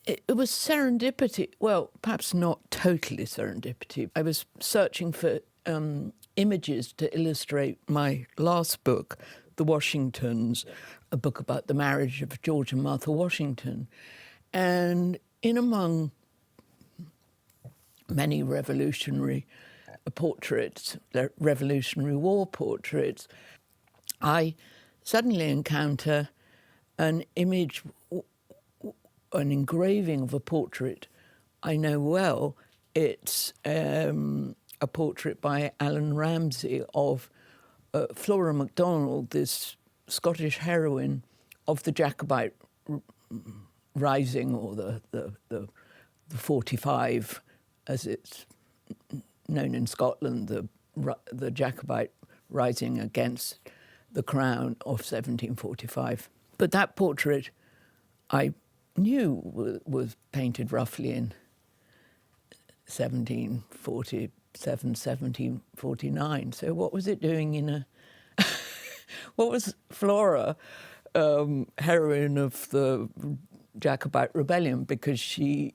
It was serendipity. Well, perhaps not totally serendipity. I was searching for images to illustrate my last book, The Washingtons, a book about the marriage of George and Martha Washington. And in among many revolutionary portraits, Revolutionary War portraits, I suddenly encounter an image, an engraving of a portrait I know well. It's a portrait by Alan Ramsay of Flora Macdonald, this Scottish heroine of the Jacobite Rising, or the 45, as it's known in Scotland, the Jacobite Rising against the Crown of 1745. But that portrait I knew was painted roughly in 1747, 1749. So what was it doing in a... What was Flora, heroine of the Jacobite Rebellion, because she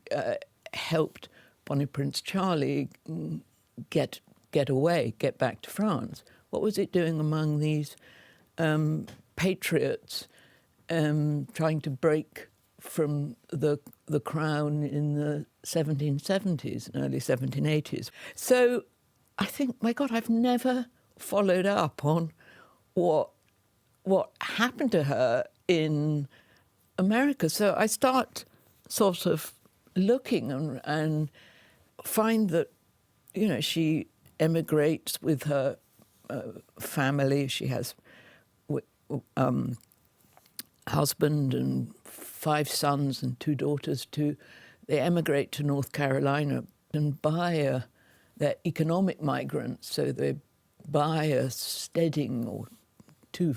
helped Bonnie Prince Charlie get back to France? What was it doing among these patriots trying to break from the crown in the 1770s and early 1780s? So I think, my God, I've never followed up on what happened to her in America. So I start sort of looking and find that, you know, she emigrates with her family. She has husband and 5 sons and 2 daughters too. They emigrate to North Carolina and buy they're economic migrants, so they buy a steading or 2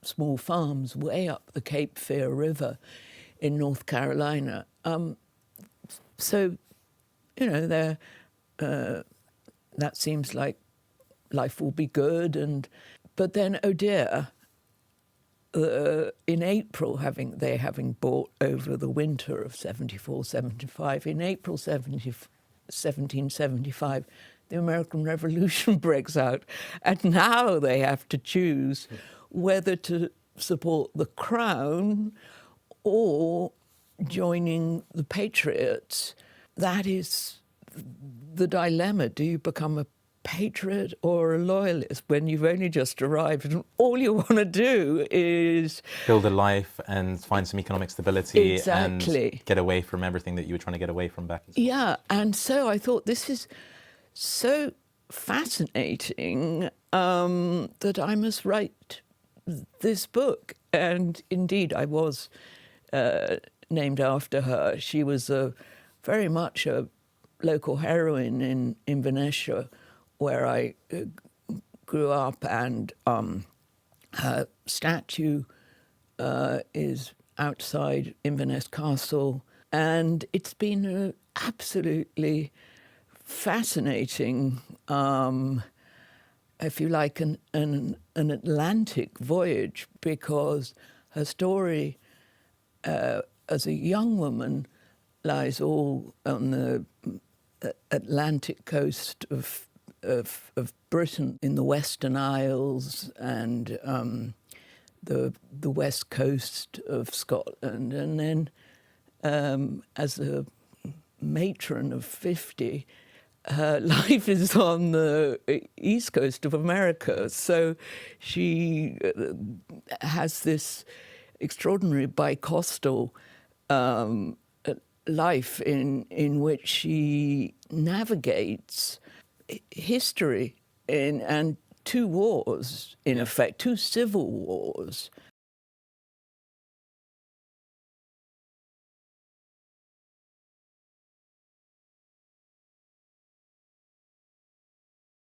small farms way up the Cape Fear River in North Carolina. So, you know, that seems like life will be good. But then, oh dear, in April, having bought over the winter of 74, 75, in April 1775, the American Revolution breaks out. And now they have to choose whether to support the Crown or joining the Patriots. That is the dilemma. Do you become a patriot or a loyalist when you've only just arrived and all you want to do is build a life and find some economic stability? Exactly. And get away from everything that you were trying to get away from back in Scotland? Yeah, and so I thought, this is so fascinating that I must write this book. And indeed, I was named after her. She was very much a local heroine in Inverness, where I grew up, and her statue is outside Inverness Castle. And it's been absolutely fascinating, if you like, an Atlantic voyage, because her story as a young woman lies all on the Atlantic coast of Britain, in the Western Isles and the west coast of Scotland. And then as a matron of 50, her life is on the east coast of America. So she has this extraordinary bicoastal life in which she navigates history and 2 wars, in effect, 2 civil wars,